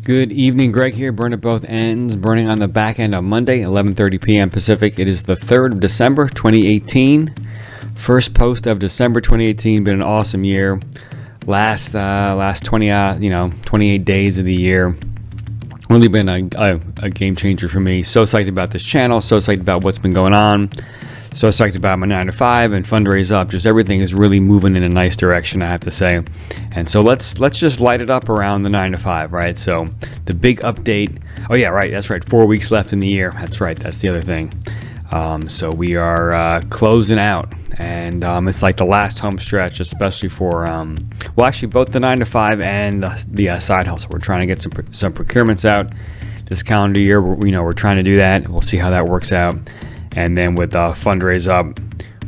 Good evening, Greg here. Burn at both ends. Burning on the back end on Monday, 11:30 p.m. Pacific. It is the 3rd of December, 2018. First post of December 2018. Been an awesome year. Last 28 days of the year. Really been a game changer for me. So psyched about this channel. So psyched about what's been going on. So psyched about my 9 to 5 and Fundraise up. Just everything is really moving in a nice direction, I have to say. And so let's just light it up around the 9 to 5, right? So the big update. Oh yeah, right. That's right. 4 weeks left in the year. That's right. That's the other thing. So we are closing out, and it's like the last home stretch, especially for actually both the 9 to 5 and the side hustle. We're trying to get some procurements out this calendar year. We're trying to do that. We'll see how that works out. And then with Fundraise up,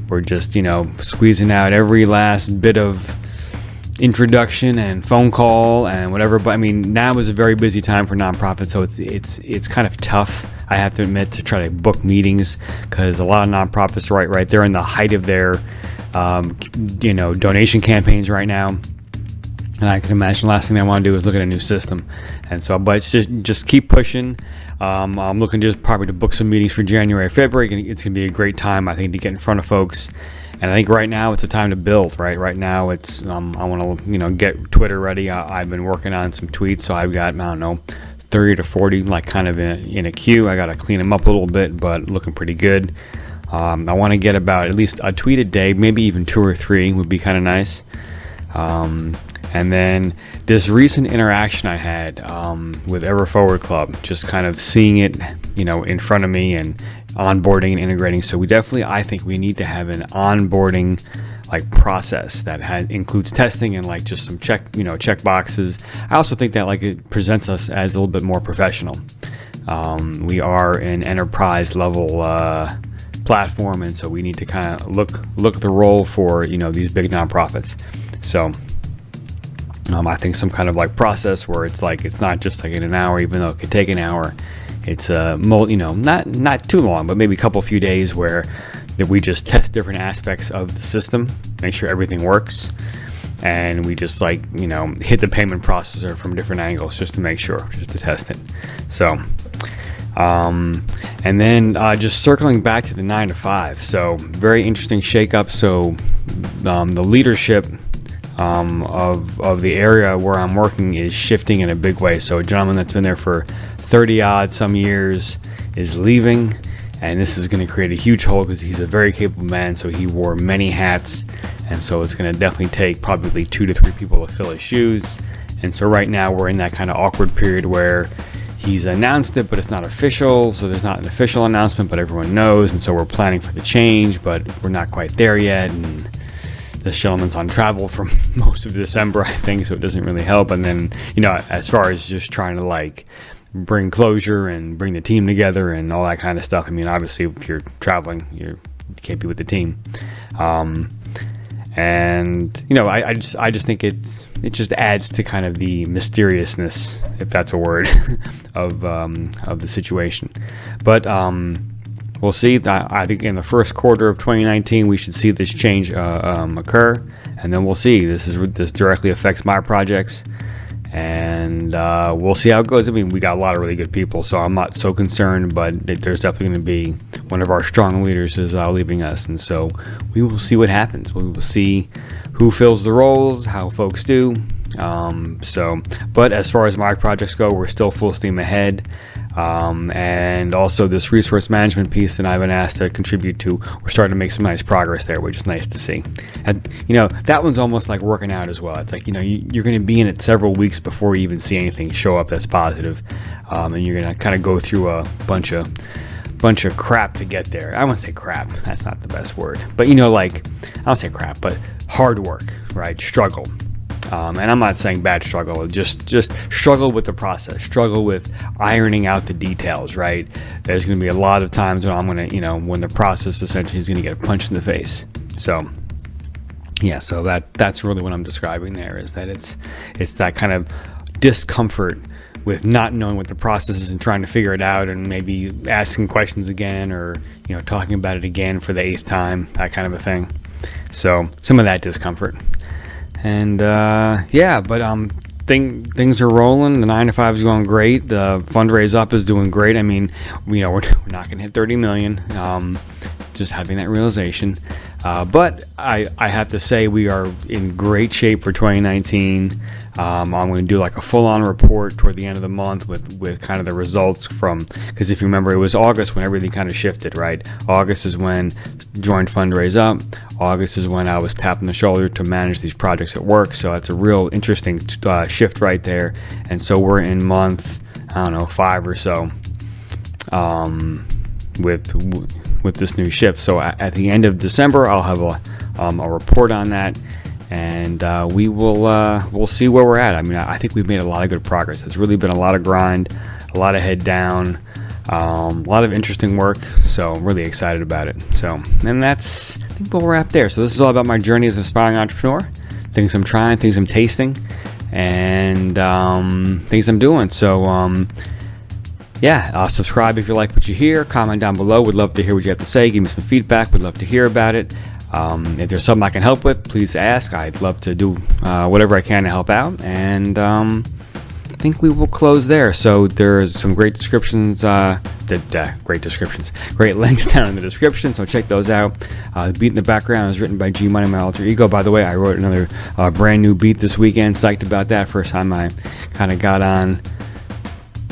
we're just squeezing out every last bit of introduction and phone call and whatever. But I mean, now is a very busy time for nonprofits, so it's kind of tough, I have to admit, to try to book meetings, because a lot of nonprofits right they're in the height of their donation campaigns right now. And I can imagine the last thing they want to do is look at a new system. And so, but it's just keep pushing. I'm looking probably to book some meetings for January, February. It's going to be a great time, I think, to get in front of folks. And I think right now it's a time to build, right? Right now it's, I want to, get Twitter ready. I've been working on some tweets, so I've got, 30 to 40, like kind of in a queue. I got to clean them up a little bit, but looking pretty good. I want to get about at least a tweet a day, maybe even 2 or 3 would be kind of nice. And then this recent interaction I had with Ever Forward Club, just kind of seeing it, in front of me and onboarding and integrating. So I think we need to have an onboarding process that includes testing and just some check boxes. I also think that it presents us as a little bit more professional. We are an enterprise level platform, and so we need to kind of look the role for these big nonprofits. So I think some kind of process where it's not just in an hour, even though it could take an hour. It's not too long, but maybe a few days where that we just test different aspects of the system, make sure everything works, and we just hit the payment processor from different angles just to make sure, just to test it. So and then just circling back to the 9 to 5. So very interesting shakeup. So the leadership of the area where I'm working is shifting in a big way. So a gentleman that's been there for 30 odd some years is leaving, and this is going to create a huge hole because he's a very capable man. So he wore many hats, and so it's going to definitely take probably 2 to 3 people to fill his shoes. And so right now we're in that kind of awkward period where he's announced it, but it's not official. So there's not an official announcement, but everyone knows. And so we're planning for the change, but we're not quite there yet. And this gentleman's on travel for most of December, I think, so it doesn't really help. And then, as far as just trying to bring closure and bring the team together and all that kind of stuff. I mean, obviously, if you're traveling, you can't be with the team. And I just think it just adds to kind of the mysteriousness, if that's a word, of the situation. But we'll see. I think in the first quarter of 2019, we should see this change occur, and then we'll see. This directly affects my projects, and we'll see how it goes. I mean, we got a lot of really good people, so I'm not so concerned. But there's definitely going to be one of our strong leaders is leaving us, and so we will see what happens. We will see who fills the roles, how folks do. But as far as my projects go, we're still full steam ahead. And also this resource management piece that I've been asked to contribute to, we're starting to make some nice progress there, which is nice to see. And that one's almost like working out as well. It's you're going to be in it several weeks before you even see anything show up that's positive, and you're going to kind of go through a bunch of crap to get there. I won't say crap, that's not the best word, but I don't say crap, but hard work, right? Struggle. And I'm not saying bad struggle, just struggle with the process, struggle with ironing out the details, right? There's going to be a lot of times when I'm going to, when the process essentially is going to get a punch in the face. So, yeah, so that's really what I'm describing there, is that it's that kind of discomfort with not knowing what the process is and trying to figure it out, and maybe asking questions again, or talking about it again for the 8th time, that kind of a thing. So some of that discomfort. And but things are rolling. The 9 to 5 is going great. The Fundraise up is doing great. I mean, we're not going to hit 30 million. Just having that realization. But I have to say we are in great shape for 2019. I'm going to do like a full-on report toward the end of the month with kind of the results because if you remember, it was August when everything kind of shifted, right? August is when joined Fundraise up. August is when I was tapping the shoulder to manage these projects at work. So that's a real interesting shift right there. And so we're in month, 5 or so with this new shift. So at the end of December, I'll have a report on that. And we'll see where we're at. I mean, I think we've made a lot of good progress. It's really been a lot of grind, a lot of head down, a lot of interesting work. So I'm really excited about it. So, and that's, I think we'll wrap there. So this is all about my journey as an aspiring entrepreneur, things I'm trying, things I'm tasting, and things I'm doing. So, subscribe if you like what you hear. Comment down below. Would love to hear what you have to say. Give me some feedback. Would love to hear about it. If there's something I can help with, please ask. I'd love to do whatever I can to help out. And I think we will close there. So there's some great descriptions, great links down in the description. So check those out. The beat in the background is written by G Money, my alter ego. By the way, I wrote another brand new beat this weekend. Psyched about that. First time I kind of got on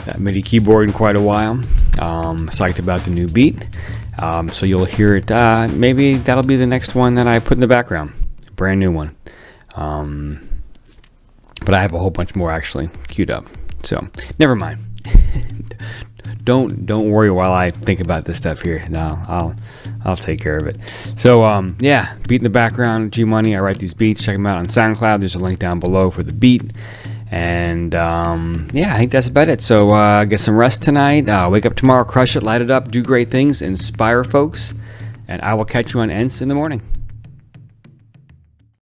that MIDI keyboard in quite a while. Psyched about the new beat. So you'll hear it. Maybe that'll be the next one that I put in the background. Brand new one. But I have a whole bunch more actually queued up. So never mind. Don't worry while I think about this stuff here. No, I'll take care of it. So beat in the background, G Money. I write these beats. Check them out on SoundCloud. There's a link down below for the beat. And I think that's about it. So get some rest tonight. Wake up tomorrow, crush it, light it up, do great things, inspire folks. And I will catch you on Ents in the morning.